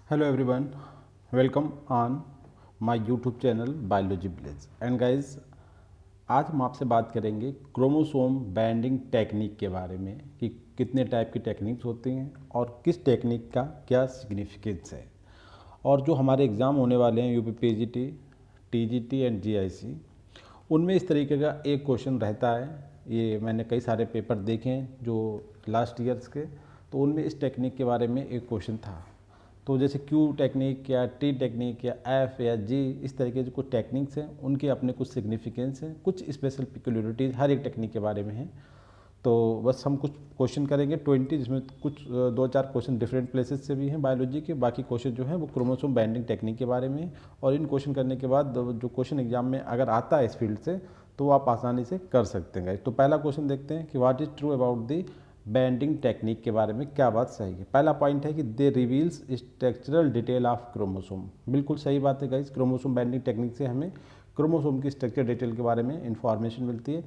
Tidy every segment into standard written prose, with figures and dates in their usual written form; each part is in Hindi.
Hello everyone, welcome on my YouTube channel Biology Village and guys, आज हम आपसे बात करेंगे क्रोमोसोम बैंडिंग टेक्निक के बारे में कि कितने टाइप की टेक्निक्स होती हैं और किस टेक्निक का क्या सिग्निफिकेंस है। और जो हमारे एग्ज़ाम होने वाले हैं UP PGT, TGT and GIC, उनमें इस तरीके का एक क्वेश्चन रहता है। ये मैंने कई सारे पेपर देखे हैं जो लास्ट ईयर्स के, तो उनमें इस टेक्निक के बारे में एक क्वेश्चन था। तो जैसे क्यू टेक्निक या टी टेक्निक या एफ या जी, इस तरीके से कुछ टेक्निक्स हैं, उनके अपने कुछ सिग्निफिकेंस हैं, कुछ स्पेशल पिक्युलरिटीज़ हर एक टेक्निक के बारे में हैं। तो बस हम कुछ क्वेश्चन करेंगे 20, जिसमें कुछ 2-4 क्वेश्चन डिफरेंट प्लेसेस से भी हैं बायोलॉजी के। बाकी क्वेश्चन जो हैं वो क्रोमोसोम बाइंडिंग टेक्निक के बारे में। और इन क्वेश्चन करने के बाद जो क्वेश्चन एग्जाम में अगर आता है इस फील्ड से, तो आप आसानी से कर सकते हैं। तो पहला क्वेश्चन देखते हैं कि what is true about the banding technique के बारे में क्या बात सही है। पहला पॉइंट है कि they reveals structural detail of chromosome. बिल्कुल सही बात है गाइस, क्रोमोसोम बैंडिंग टेक्निक से हमें क्रोमोसोम की स्ट्रक्चर डिटेल के बारे में इंफॉर्मेशन मिलती है।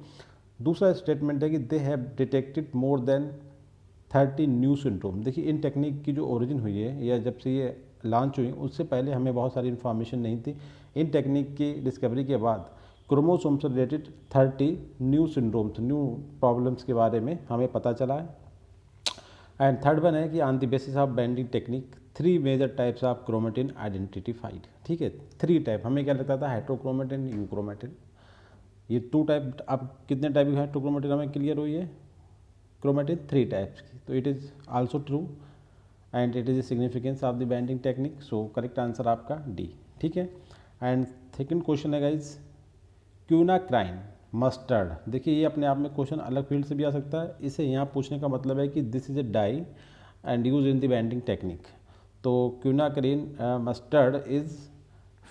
दूसरा स्टेटमेंट है कि they have detected more than 30 new syndrome. देखिए, इन टेक्निक की जो ओरिजिन हुई है या जब से ये लॉन्च हुई, उससे पहले हमें बहुत सारी इन्फॉर्मेशन नहीं थी। इन टेक्निक की डिस्कवरी के बाद क्रोमोसोम से related 30 new syndromes, new problems के बारे में हमें पता चला है। एंड थर्ड वन है कि on the basis of banding technique 3 major types of chromatin identified. ठीक है, 3 टाइप। हमें क्या लगता था हेट्रोक्रोमेटिन, यूक्रोमेटिन, ये 2 टाइप। अब कितने टाइप की हेट्रोक्रोमेटिन हमें क्लियर हुई है, क्रोमेटिन 3 टाइप्स की। तो it is also true and it is the significance of the banding technique. So correct answer आपका डी। ठीक है। एंड सेकेंड क्वेश्चन है गाइज, क्यूनाक्राइन मस्टर्ड। देखिए, ये अपने आप में क्वेश्चन अलग फील्ड से भी आ सकता है। इसे यहाँ पूछने का मतलब है कि this is a dye and use in the banding technique. तो quinacrine mustard is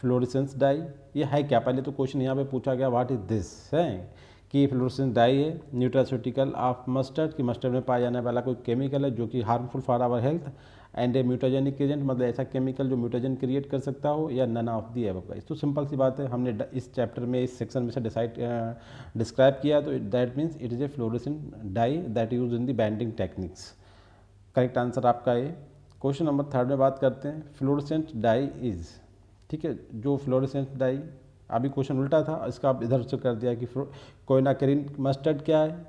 fluorescence dye, ये है क्या? पहले तो क्वेश्चन यहाँ पे पूछा गया व्हाट इज दिस, है कि फ्लोरेसेंस डाई है न्यूट्रास्यूटिकल ऑफ मस्टर्ड, कि मस्टर्ड में पाया जाने वाला कोई केमिकल है जो कि harmful for our health, and a mutagenic agent, मतलब ऐसा केमिकल जो म्यूटाजन क्रिएट कर सकता हो, या नन ऑफ दी एबव। तो सिंपल सी बात है, हमने इस चैप्टर में इस सेक्शन में से डिस्क्राइब किया, तो that means it is a fluorescent dye that use in the banding techniques. Correct answer आपका ये। क्वेश्चन नंबर 3 में बात करते हैं, फ्लोरेसेंट डाई इज। ठीक है, जो फ्लोरेसेंट डाई, अभी क्वेश्चन उल्टा था, इसका आप इधर से कर दिया कि क्यूनाक्राइन मस्टर्ड क्या है,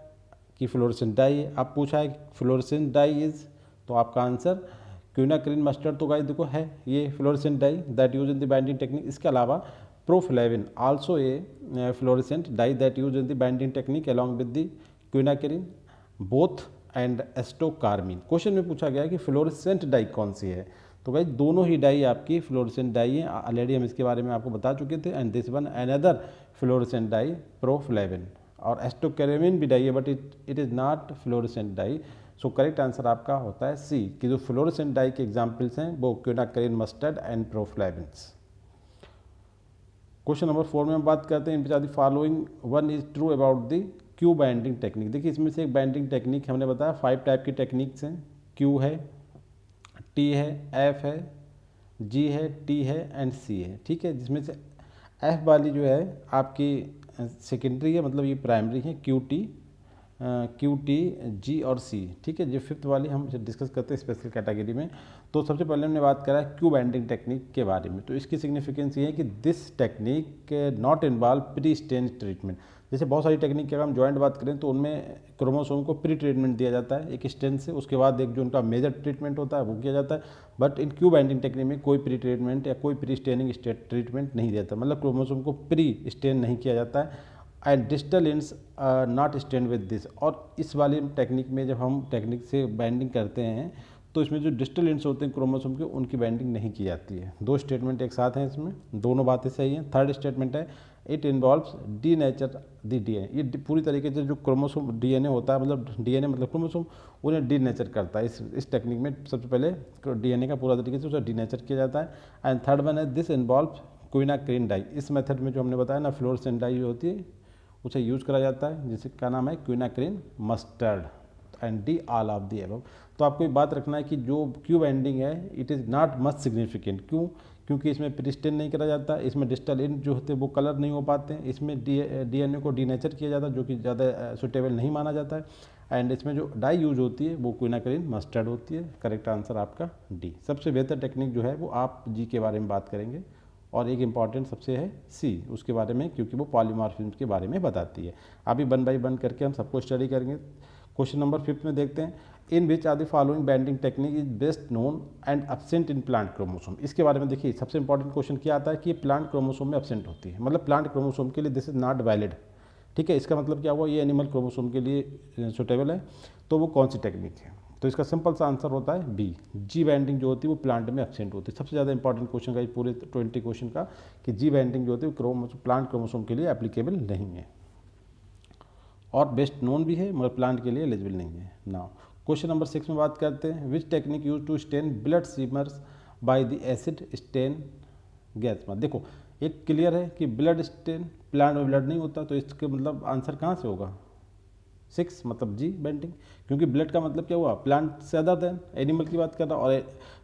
कि फ्लोरेसेंट डाई है। अब पूछा है फ्लोरेसेंट डाई इज, तो आपका आंसर क्यूनाक्राइन मस्टर्ड तो गाइस देखो है ये fluorescent dye that use in the binding technique. इसके अलावा proflavin also a fluorescent dye that use in the binding technique along with the quinacrine both and acetocarmine. Question में पूछा गया कि फ्लोरेसेंट डाई कौन सी है, तो भाई दोनों ही डाई आपकी फ्लोरेसेंट डाई है। ऑलरेडी हम इसके बारे में आपको बता चुके थे। And this one another fluorescent dye proflavine, और एस्टोकार्मिन भी डाई है but it is not fluorescent dye. So correct answer आपका होता है सी, कि जो फ्लोरेसेंट डाई के एग्जाम्पल्स हैं वो क्यूनाक्राइन मस्टर्ड एंड प्रोफ्लेविन्स। क्वेश्चन नंबर 4 में हम बात करते हैं, in the following one is true about the Q binding technique. देखिए, इसमें से एक बाइंडिंग टेक्निक हमने बताया 5 टाइप की टेक्निक्स हैं। क्यू है, टी है, एफ है, जी है, टी है एंड सी है। ठीक है, जिसमें से एफ वाली जो है आपकी सेकेंडरी है, मतलब ये प्राइमरी है, क्यू टी, जी और सी। ठीक है, जो 5th वाली हम डिस्कस करते हैं स्पेशल कैटेगरी में। तो सबसे पहले हमने बात करा क्यू बाइंडिंग टेक्निक के बारे में। तो इसकी सिग्निफिकेंस ये है कि this technique not involve pre stage treatment. जैसे बहुत सारी टेक्निक की अगर हम जॉइंट बात करें तो उनमें क्रोमोसोम को प्री ट्रीटमेंट दिया जाता है एक स्टेंट से, उसके बाद एक जो उनका मेजर ट्रीटमेंट होता है वो किया जाता है। But in Q binding technique में कोई प्री ट्रीटमेंट या कोई प्री स्टेनिंग ट्रीटमेंट नहीं दिया जाता, मतलब क्रोमोसोम को प्री स्टेन नहीं किया जाता है। And digital ends not stand with this. और इस वाली टेक्निक में जब हम टेक्निक से बाइंडिंग करते हैं तो इसमें जो डिजिटल इंड्स होते हैं क्रोमोसोम के, उनकी बाइंडिंग नहीं की जाती है। 2 स्टेटमेंट एक साथ हैं इसमें, दोनों बातें सही हैं। थर्ड स्टेटमेंट है it involves D nature the DNA. ये पूरी तरीके से जो क्रोमोसोम डीएनए होता है, मतलब डीएनए मतलब क्रोमोसोम, उन्हें डी नेचर करता है। इस टेक्निक में सबसे पहले डीएनए का पूरा तरीके से उसे डी नेचर किया जाता है। एंड थर्ड वन है दिस इन्वॉल्व क्यूनाक्राइन डाई। इस मेथड में जो हमने बताया ना, फ्लोरेसेंट डाई जो होती है उसे यूज़ करा जाता है, जिसका नाम है quinacrine mustard. And D all of the above. तो आपको एक बात रखना है कि जो क्यू बाइंडिंग है it is not much significant. क्यों? क्योंकि इसमें प्रिस्टेन नहीं करा जाता, इसमें डिस्टल इन जो होते हैं वो कलर नहीं हो पाते हैं, इसमें डीएनए को डीनेचर किया जाता है जो कि ज़्यादा सुटेबल नहीं माना जाता है, एंड इसमें जो डाई यूज होती है वो क्विनाक्रिन मस्टर्ड होती है। करेक्ट आंसर आपका डी। सबसे बेहतर टेक्निक जो है वो आप जी के बारे में बात करेंगे, और एक इम्पॉर्टेंट सबसे है सी उसके बारे में, क्योंकि वो पॉलीमॉर्फिज्म के बारे में बताती है। अभी 1 बाय 1 करके हम सबको स्टडी करेंगे। क्वेश्चन नंबर 5 में देखते हैं, in which are the following banding technique is best known and absent in plant chromosome. इसके बारे में देखिए सबसे इंपॉर्टेंट क्वेश्चन क्या आता है कि प्लांट क्रोमोसोम में एब्सेंट होती है, मतलब प्लांट क्रोमोसोम के लिए दिस इज नॉट वैलिड। ठीक है, इसका मतलब क्या हुआ, ये एनिमल क्रोमोसोम के लिए सुटेबल है, तो वो कौन सी टेक्निक है। तो इसका सिंपल सा आंसर होता है बी, जी बैंडिंग जो होती है वो प्लांट में एब्सेंट होती है। सबसे ज़्यादा इंपॉर्टेंट क्वेश्चन का पूरे 20 क्वेश्चन का कि जी बैंडिंग जो होती है प्लांट क्रोमोसोम के लिए एप्लीकेबल नहीं है, और बेस्ट नोन भी है मगर प्लांट के लिए एलिजिबल नहीं है। नाउ क्वेश्चन नंबर 6 में बात करते हैं, which technique use to stain blood smears by the acid stain gas. देखो एक क्लियर है कि ब्लड स्टेन, प्लांट में ब्लड नहीं होता, तो इसके मतलब आंसर कहाँ से होगा 6, मतलब जी बैंडिंग, क्योंकि ब्लड का मतलब क्या हुआ, प्लांट से अदर देन एनिमल की बात कर रहा, और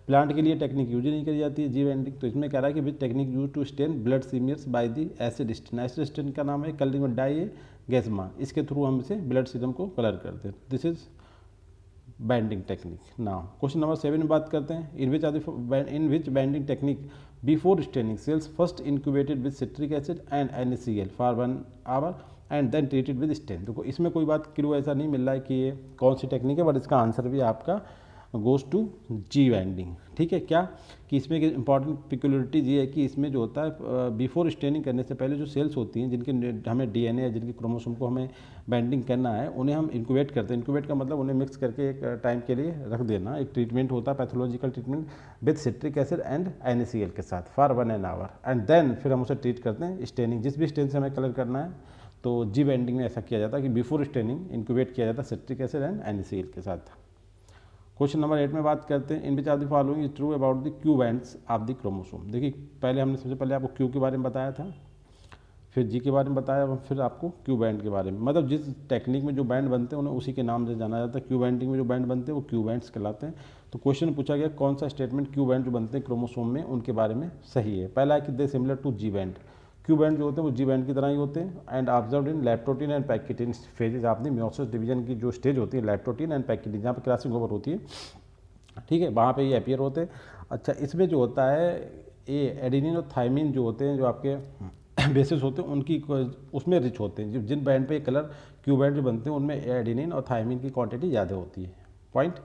प्लांट के लिए टेक्निक यूज ही नहीं करी जाती है जी बैंडिंग। तो इसमें कह रहा है कि which technique use to stain blood smears by the acid stain. Acid stain का नाम है कलरिंग में डाई है गैसमा, इसके थ्रू हम इसे ब्लड सीरम को कलर करते हैं। This is banding technique. Now question number 7 में बात करते हैं, in which banding technique before staining cells first incubated with citric acid and NaCl for 1 hour and then treated with stain. देखो इसमें कोई बात क्लियर ऐसा नहीं मिल रहा है कि ये कौन सी टेक्निक है, बट इसका आंसर भी आपका गोज टू जी बैंडिंग। ठीक है, क्या कि इसमें इंपॉर्टेंट पिक्युलरिटी ये है कि इसमें जो होता है बिफोर स्टेनिंग करने से पहले जो सेल्स होती हैं जिनके हमें डीएनए या जिनके क्रोमोसोम को हमें बैंडिंग करना है, उन्हें हम इंक्यूबेट करते हैं। इंक्यूबेट का मतलब उन्हें मिक्स करके एक टाइम के लिए रख देना, एक ट्रीटमेंट होता है pathological treatment with citric acid and NaCl के साथ फॉर 1 आवर, एंड देन फिर हम उसे ट्रीट करते हैं स्टेनिंग। जिस भी स्टेन से हमें कलर करना है तो जी बैंडिंग में ऐसा किया जाता है कि बिफोर स्टेनिंग इंक्यूबेट किया जाता है सिट्रिक एसिड एंड NaCl के साथ। क्वेश्चन नंबर 8 में बात करते हैं, in which are the following is true about the Q bands of the chromosome. देखिए पहले हमने सबसे पहले आपको क्यू के बारे में बताया था, फिर जी के बारे में बताया, फिर आपको क्यू बैंड के बारे में। मतलब जिस टेक्निक में जो बैंड बनते हैं उन्हें उसी के नाम से जाना जाता है। क्यू बैंडिंग में जो बैंड बनते हैं वो क्यू बैंड्स कहलाते हैं। तो क्वेश्चन पूछा गया कौन सा स्टेटमेंट क्यू बैंड जो बनते हैं क्रोमोसोम में उनके बारे में सही है। पहला है कि they similar to G band, Q band जो होते हैं वो जी बैंड की तरह ही होते हैं, and observed in leptotene and pachytene phases of the meiosis division की जो स्टेज होती है लैप्टोटीन एंड पैकेटिन, जहाँ पर क्रॉसिंग ओवर होती है, ठीक है, वहाँ पे ये अपीयर होते हैं। अच्छा, इसमें जो होता है ये एडेनिन और थायमिन जो होते हैं जो आपके बेसिस होते हैं उनकी उसमें रिच होते हैं। जिन बैंड पे कलर क्यू बैंड जो बनते हैं उनमें एडेनिन और थायमिन की क्वांटिटी ज़्यादा होती है। Point,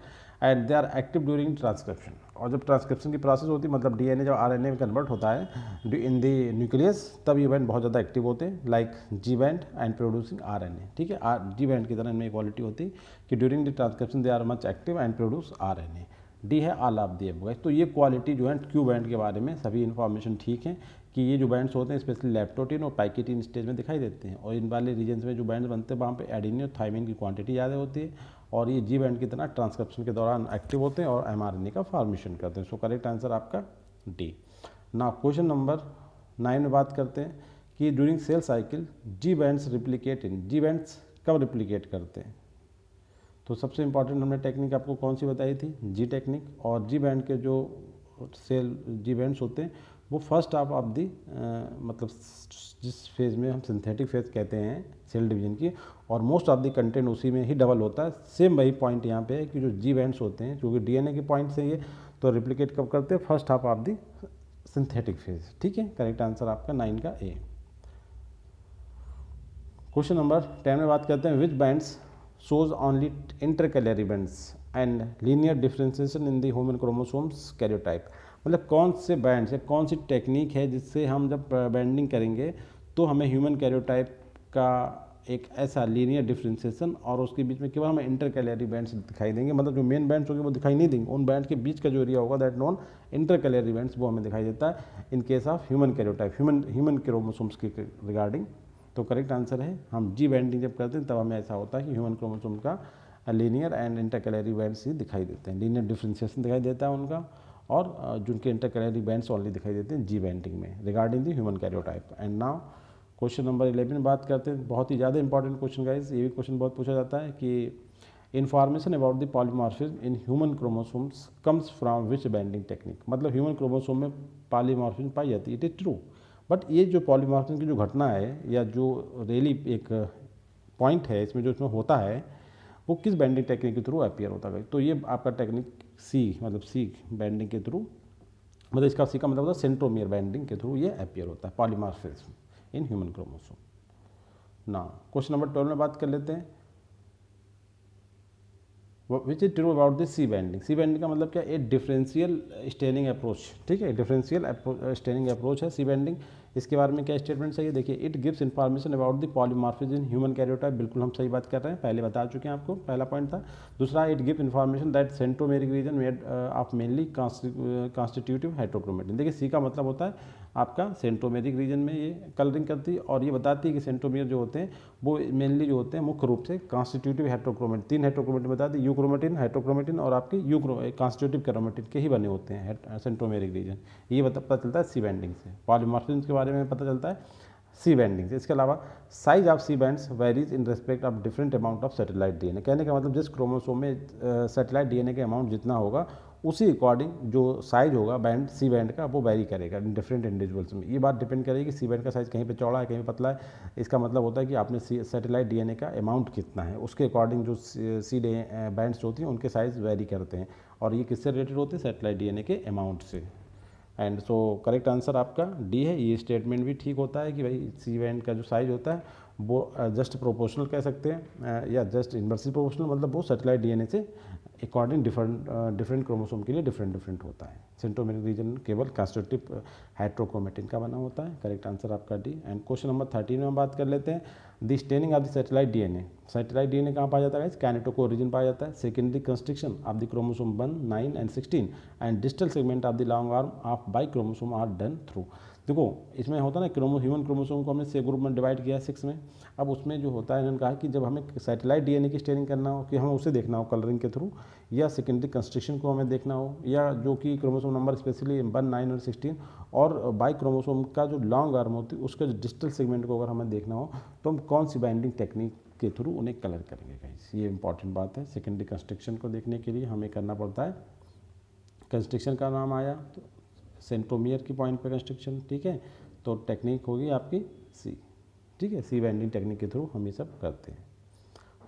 and they are active during transcription, और जब ट्रांसक्रिप्शन की प्रोसेस होती है मतलब डीएनए जब आरएनए में कन्वर्ट होता है इन द न्यूक्लियस, तब ये बैंड बहुत ज़्यादा एक्टिव होते हैं like ji band and producing RNA. ठीक है, जी बैंड की तरह इनमें क्वालिटी होती है कि during the transcription they are much active and produce RNA. D है ऑल ऑफ द अबव। तो ये क्वालिटी जो है क्यू बैंड के बारे में सभी इन्फॉर्मेशन ठीक है कि ये जो बैंड्स होते हैं स्पेशली लैप्टोटीन और पैकेटिन स्टेज में दिखाई देते हैं, और इन वाले रीजन्स में जो बैंड्स बनते हैं वहाँ पे एडेनिन और थायमिन की क्वांटिटी ज़्यादा होती है, और ये जी बैंड की तरह ट्रांसक्रिप्शन के दौरान एक्टिव होते हैं और एमआरएनए का फॉर्मेशन करते हैं। सो करेक्ट आंसर आपका डी। नाउ क्वेश्चन नंबर 9 में बात करते हैं कि during cell cycle G bands replicate in, G bands कब रिप्लिकेट करते हैं। तो सबसे इंपॉर्टेंट हमने टेक्निक आपको कौन सी बताई थी, जी टेक्निक। और जी बैंड के जो सेल जी बैंड्स होते हैं वो फर्स्ट हाफ ऑफ दी मतलब जिस फेज़ में हम सिंथेटिक फेज़ कहते हैं सेल डिवीजन की, और मोस्ट ऑफ द कंटेंट उसी में ही डबल होता है। सेम वही पॉइंट यहाँ पे है कि जो जी बैंड्स होते हैं क्योंकि डीएनए के पॉइंट से ये तो रिप्लिकेट कब करते हैं, first half of the synthetic phase. ठीक है, करेक्ट आंसर आपका 9 का ए। क्वेश्चन नंबर 10 में बात करते हैं, विच bands shows only intercalary bands and linear differentiation in the human chromosomes karyotype। मतलब कौन से बैंड्स या कौन सी टेक्निक है जिससे हम जब बैंडिंग करेंगे तो हमें ह्यूमन कैरियोटाइप का एक ऐसा लीनियर डिफ्रेंसिएशन और उसके बीच में केवल हमें इंटरकैलरी बैंड्स दिखाई देंगे। मतलब जो मेन बैंड्स होंगे वो दिखाई नहीं देंगे, उन बैंड के बीच का जो एरिया होगा दैट नॉन इंटरकैलरी बैंड्स वो हमें दिखाई देता है in case of human karyotype, human chromosomes के रिगार्डिंग। तो करेक्ट आंसर है हम जी बैंडिंग जब करते हैं तब हमें ऐसा होता है कि ह्यूमन क्रोमोसोम का लीनियर एंड इंटरकैलरी बैंड्स ही दिखाई देते हैं, लीनियर डिफ्रेंसिएशन दिखाई देता है उनका, और जिनके इंटरकैलरी बैंड्स ओनली दिखाई देते हैं जी बैंडिंग में regarding the human karyotype. And now question number 11 में बात करते हैं, बहुत ही ज़्यादा इंपॉर्टेंट क्वेश्चन गाइस, ये भी क्वेश्चन बहुत पूछा जाता है कि information about the polymorphism in human chromosomes comes from which binding technique, मतलब ह्यूमन क्रोमोसोम में पॉलीमॉर्फिज्म पाई जाती है, इट इज ट्रू। बट ये जो पॉलीमॉर्फिज्म की जो घटना है या जो रियली एक पॉइंट है इसमें जो इसमें होता है वो किस बाइंडिंग टेक्निक के थ्रू अपीयर होता है। तो ये आपका टेक्निक सी, मतलब सी बाइंडिंग के थ्रू, मतलब इसका सी का मतलब होता है सेंट्रोमियर बाइंडिंग के थ्रू ये अपीयर होता है पॉलीमॉर्फिज्म इन ह्यूमन क्रोमोसोम। ना क्वेश्चन नंबर 12 में बात कर लेते हैं, which is true about this C binding. C binding का मतलब क्या, एक डिफरेंशियल स्टेनिंग अप्रोच, ठीक है, डिफरेंशियल स्टेनिंग अप्रोच है सी बाइंडिंग। इसके बारे में क्या स्टेटमेंट चाहिए, देखिए, it gives information about the polymorphism in human karyotype, बिल्कुल हम सही बात कर रहे हैं, पहले बता चुके हैं आपको, पहला पॉइंट था। दूसरा, it give information that centromeric reason made of mainly constitutive heterochromatin. देखिए सी का मतलब होता है आपका सेंट्रोमेरिक रीजन में ये कलरिंग करती है, और ये बताती है कि सेंट्रोमियर जो होते हैं वो मेनली जो होते हैं मुख्य रूप से कॉन्स्टिट्यूटिव हेट्रोक्रोमेटिन, 3 हेट्रोक्रोमेटिन बता दी, यूक्रोमेटिन, हेट्रोक्रोमेटिन और आपके कॉन्स्टिट्यूटिव क्रोमेटिन के ही बने होते हैं सेंट्रोमेरिक रीजन। ये पता चलता है सी बाइंडिंग से। पॉलीमॉर्फिज्म के बारे में पता चलता है सी बाइंडिंग से। इसके अलावा size of C bands varies in respect of different amount of satellite DNA. कहने का मतलब जिस क्रोमोसोम में सैटेलाइट डीएनए के अमाउंट जितना होगा उसी अकॉर्डिंग जो साइज होगा बैंड, सी बैंड का, वो वेरी करेगा डिफरेंट इंडिविजुअल्स में। ये बात डिपेंड करेगी कि सी बैंड का साइज कहीं पे चौड़ा है कहीं पे पतला है। इसका मतलब होता है कि आपने सैटेलाइट डीएनए का अमाउंट कितना है, उसके अकॉर्डिंग जो सी बैंड्स होती हैं उनके साइज वेरी करते हैं, और ये किससे रिलेटेड होते हैं, सैटेलाइट डीएनए के अमाउंट से। एंड सो करेक्ट आंसर आपका डी है। ये स्टेटमेंट भी ठीक होता है कि भाई सी बैंड का जो साइज होता है वो जस्ट प्रोपोर्शनल कह सकते हैं, या जस्ट इन्वर्सली प्रोपोर्शनल, मतलब वो सैटेलाइट डीएनए से अकॉर्डिंग डिफरेंट क्रोमोसोम के लिए डिफरेंट होता है। सेंट्रोमेरिक रीजन केवल कॉन्स्टिट्यूटिव हेट्रोक्रोमेटिन का बना होता है। करेक्ट आंसर आपका डी। एंड क्वेश्चन नंबर 13 में हम बात कर लेते हैं, the staining of the satellite DNA. Satellite DNA कहाँ पाया जाता है, कैनेटोकोर रीजन पाया जाता है। Secondary constriction of the chromosome 1, 9 and 16 and distal segment of the long arm of by chromosome are done through. देखो इसमें होता है ना, ह्यूमन क्रोमोसोम को हमने 6 ग्रुप में डिवाइड किया है 6 में। अब उसमें जो होता है, इन्होंने कहा कि जब हमें सैटेलाइट डीएनए की स्टेनिंग करना हो, कि हमें उसे देखना हो कलरिंग के थ्रू, या सेकेंडरी कंस्ट्रक्शन को हमें देखना हो, या जो कि क्रोमोसोम नंबर स्पेशली 1, 9 और 16, और बाई क्रोमोसोम का जो लॉन्ग आर्म होती है उसके जो डिस्टल सेगमेंट को अगर हमें देखना हो, तो हम कौन सी बाइंडिंग टेक्निक के थ्रू उन्हें कलर करेंगे गाइस। ये इंपॉर्टेंट बात है। सेकेंडरी कंस्ट्रक्शन को देखने के लिए हमें करना पड़ता है, कंस्ट्रक्शन का नाम आया तो सेंट्रोमियर की पॉइंट पे कंस्ट्रक्शन, ठीक है, तो टेक्निक होगी आपकी सी, ठीक है, सी बाइंडिंग टेक्निक के थ्रू हम ये सब करते हैं।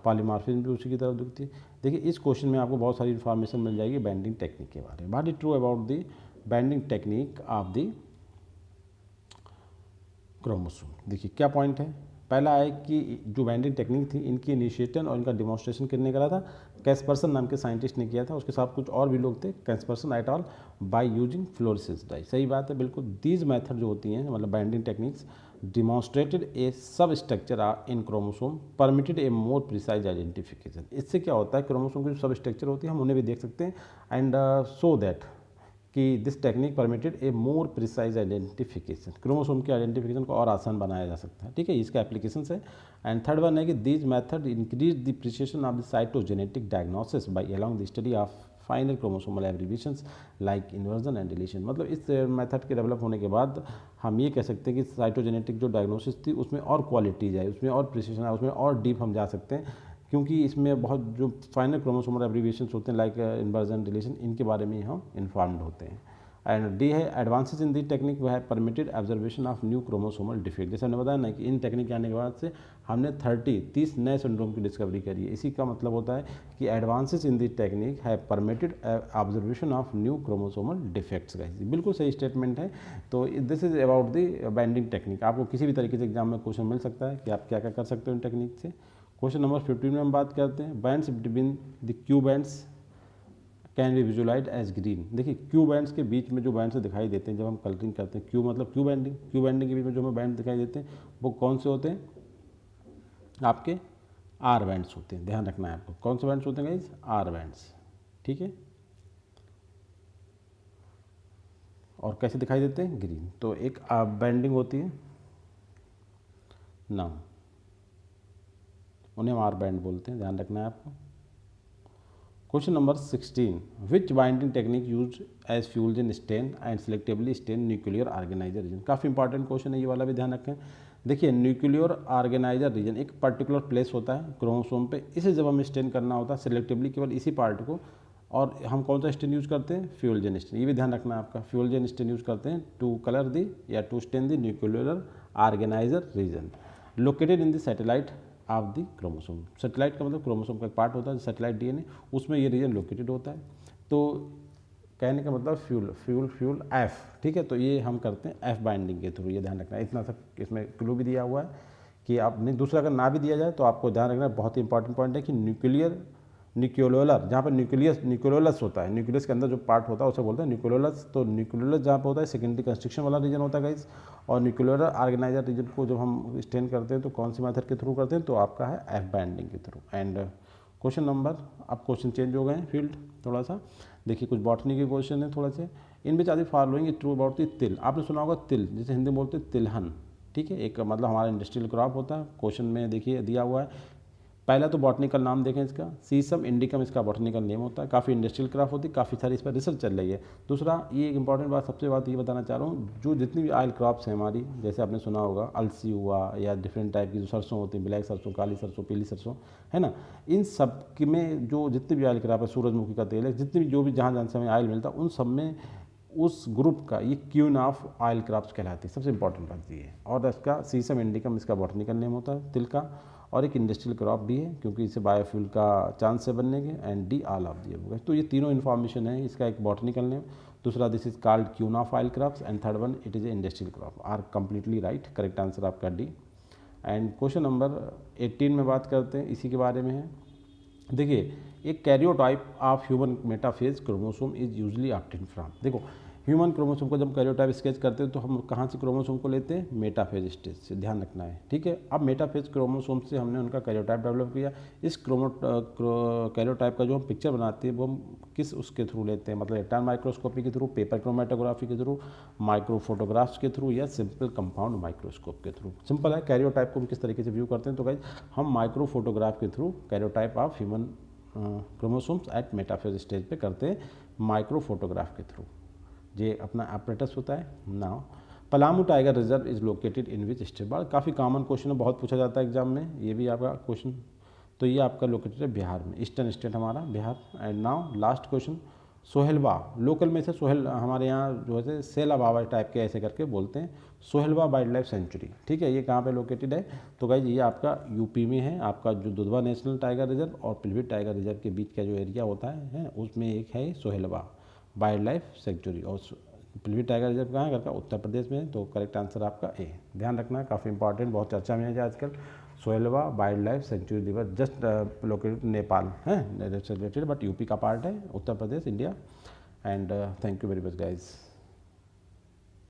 पॉलीमॉर्फिज्म भी उसी की तरफ दिखती है। देखिए इस क्वेश्चन में आपको बहुत सारी इन्फॉर्मेशन मिल जाएगी बाइंडिंग टेक्निक के बारे में। What is true about the binding technique of the chromosome. देखिए क्या पॉइंट है, पहला है कि जो बाइंडिंग टेक्निक थी इनकी इनिशिएशन और इनका डिमॉन्स्ट्रेशन किसने करा था, कैस्पर्सन नाम के साइंटिस्ट ने किया था, उसके साथ कुछ और भी लोग थे, Caspersson et al, by using fluorescence dye. सही बात है, बिल्कुल। दीज मेथड जो होती हैं, मतलब बाइंडिंग टेक्निक्स, डिमॉन्स्ट्रेटेड ए सब structure in chromosome, permitted A more precise identification. इससे क्या होता है, क्रोमोसोम की जो सब स्ट्रक्चर होती है हम उन्हें भी देख सकते हैं, एंड सो दैट कि this technique permitted A more precise identification, chromosome के आइडेंटिफिकेशन को और आसान बनाया जा सकता है, ठीक है, इसका एप्लीकेशन है। एंड थर्ड वन है कि these method increase the precision of the cytogenetic diagnosis by along the study of final chromosomal abbreviations like inversion and deletion. मतलब इस मेथड के डेवलप होने के बाद हम ये कह सकते हैं कि साइटोजेनेटिक जो डायग्नोसिस थी उसमें और क्वालिटीज है, उसमें और प्रिसिशन है, उसमें और डीप हम जा सकते हैं, क्योंकि इसमें बहुत जो फाइनल क्रोमोसोमल एब्रीविएशंस होते हैं लाइक इन्वर्जन डिलीशन, इनके बारे में हम इन्फॉर्म्ड होते हैं। एंड डी है एडवांसेस इन दी टेक्निक वह है permitted observation of new chromosomal defect. जैसे हमने बताया ना कि इन टेक्निक के आने के बाद से हमने 30 नए सिंड्रोम की डिस्कवरी करी है। इसी का मतलब होता है कि एडवांसेस इन दी टेक्निक है permitted observation of new chromosomal defects. बिल्कुल सही स्टेटमेंट है। तो this is about the binding technique. आपको किसी भी तरीके से एग्जाम में क्वेश्चन मिल सकता है कि आप क्या क्या कर सकते हो इन टेक्निक से। क्वेश्चन नंबर 15 में हम बात करते हैं, bands between the Q bands can be visualise as green. देखिए क्यू बैंड्स के बीच में जो बैंड्स दिखाई देते हैं जब हम कलरिंग करते हैं, क्यू मतलब क्यू बैंडिंग के बीच में जो हमें बैंड दिखाई देते हैं वो कौन से होते हैं, आपके आर बैंड्स होते हैं। ध्यान रखना है आपको, कौन से बैंड्स होते हैं गाइस, आर बैंड्स, ठीक है। और कैसे दिखाई देते हैं, ग्रीन। तो एक बैंडिंग होती है ना, उन्हें हम आर बैंड बोलते हैं, ध्यान रखना है आपको। Question number 16, which binding technique use as fuels in stain and selectively stain nuclear organiser region. काफ़ी इंपॉर्टेंट क्वेश्चन है ये वाला भी, ध्यान रखें। देखिए न्यूक्लियर ऑर्गेनाइजर रीजन एक पर्टिकुलर प्लेस होता है क्रोमोसोम पे, इसे जब हमें स्टेन करना होता है सिलेक्टिवली केवल इसी पार्ट को, और हम कौन सा स्टेन यूज़ करते हैं, फ्यूल जेन स्टेन। ये भी ध्यान रखना है आपका, फ्यूल जेन स्टेन यूज़ करते हैं टू कलर दी या to stain the nuclear organiser region located in the satellite of the chromosome. Satellite का मतलब क्रोमोसोम का एक पार्ट होता है सैटेलाइट डीएनए, उसमें ये रीजन लोकेटेड होता है। तो कहने का मतलब फ्यूल एफ, ठीक है। तो ये हम करते हैं एफ बाइंडिंग के थ्रू, ये ध्यान रखना है। इतना सब इसमें क्लू भी दिया हुआ है कि आप नहीं, दूसरा अगर ना भी दिया जाए तो आपको ध्यान रखना है, बहुत ही इंपॉर्टेंट पॉइंट है कि न्यूक्लियोलर जहाँ पर न्यूक्लियोलस होता है, न्यूक्लियस के अंदर जो पार्ट होता है उसे बोलते हैं न्यूक्लियोलस। तो न्यूक्लियोलस जहाँ पर होता है सेकेंडरी कंस्ट्रक्शन वाला रीजन होता है गाइस, और न्यूक्लियर ऑर्गेनाइजर रीजन को जब हम स्टेन करते हैं तो कौन सी मेथड के थ्रू करते हैं, तो आपका है एफ बाइंडिंग के थ्रू। एंड क्वेश्चन नंबर, अब क्वेश्चन चेंज हो गए हैं फील्ड थोड़ा सा, देखिए कुछ बॉटनी के क्वेश्चन है थोड़ा से। In which are the following is true about the till. आपने सुना होगा तिल, जिसे हिंदी में बोलते हैं तिलहन, ठीक है। एक मतलब हमारा इंडस्ट्रियल क्रॉप होता है। क्वेश्चन में देखिए दिया हुआ है, पहला तो बॉटनिकल नाम देखें इसका, सीसम इंडिकम इसका बॉटनिकल नेम होता है। काफ़ी इंडस्ट्रियल क्राफ्ट होती है, काफ़ी सारी इस पर रिसर्च चल रही है। दूसरा ये एक इंपॉर्टेंट बात, सबसे बात ये बताना चाह रहा हूँ, जो जितनी भी ऑयल क्रॉप्स हैं हमारी, जैसे आपने सुना होगा अलसी हुआ या डिफरेंट टाइप की जो सरसों होती है, ब्लैक सरसों, काली सरसों, पीली सरसों, है ना, इन सब में जो जितने भी ऑयल क्रॉप है, सूरजमुखी का तेल है, जितनी भी जो भी जहाँ जहाँ से हमें ऑयल मिलता है, उन सब में उस ग्रुप का ये क्यून ऑफ ऑयल क्रॉप्स कहलाती है। सबसे इंपॉर्टेंट बात ये है। और इसका सीसम इंडिकम इसका बॉटनिकल नेम होता है तिल का, और एक इंडस्ट्रियल क्रॉप भी है क्योंकि इसे बायोफ्यूल का चांस है बनने के। एंड डी ऑल ऑफ दिए हुए। तो ये तीनों इन्फॉर्मेशन है। इसका एक बॉटनिकल नेम, दूसरा this is called queen of oil crops, and third one it is a industrial crop. Are completely right, correct answer आपका डी। एंड क्वेश्चन नंबर 18 में बात करते हैं, इसी के बारे में है। देखिए एक karyotype of human metaphase chromosome is usually obtained from, देखो ह्यूमन क्रोमोसोम को जब कैरियोटाइप स्केच करते हैं तो हम कहाँ से क्रोमोसोम को लेते हैं, मेटाफेज स्टेज से, ध्यान रखना है, ठीक है। अब मेटाफेज क्रोमोसोम से हमने उनका कैरियोटाइप डेवलप किया। इस कैरियोटाइप का जो हम पिक्चर बनाते हैं वो हम किस उसके थ्रू लेते हैं, मतलब इलेक्ट्रॉन माइक्रोस्कोपी के थ्रू, पेपर क्रोमेटोग्राफी के थ्रू, माइक्रो फोटोग्राफ्स के थ्रू, या सिंपल कंपाउंड माइक्रोस्कोप के थ्रू। सिंपल है, कैरियोटाइप को हम किस तरीके से व्यू करते हैं, तो गाइस हम माइक्रो फोटोग्राफ के through karyotype of human chromosomes at metaphase stage पे करते हैं, माइक्रो फोटोग्राफ के थ्रू। ये अपना अपरेटस होता है। Now Palamu tiger reserve is located in which state, काफ़ी कॉमन क्वेश्चन है, बहुत पूछा जाता है एग्जाम में, ये भी आपका क्वेश्चन। तो ये आपका लोकेटेड है बिहार में, ईस्टर्न स्टेट हमारा Bihar. And now last question, Sohelwa, local में से सोहेल हमारे यहाँ जो है सेला बाबा टाइप के ऐसे करके बोलते हैं, सोहेलवा वाइल्ड लाइफ सेंचुरी, ठीक है। ये कहाँ पे लोकेटेड है, तो गाइज ये आपका यूपी में है। आपका जो दुधवा नेशनल टाइगर रिजर्व और पिलभिट टाइगर रिजर्व के बीच का जो एरिया होता है उसमें एक है सोहेलवा वाइल्ड लाइफ सेंचुरी। और पिलभिट टाइगर रिजर्व कहाँ है, करका उत्तर प्रदेश में है। तो करेक्ट आंसर आपका ए, ध्यान रखना है, काफ़ी इंपॉर्टेंट, बहुत चर्चा में है आजकल। Sohelwa wild life sanctuary river just located Nepal है, रिलेटेड बट यूपी का पार्ट है, Uttar Pradesh India. And thank you very much guys.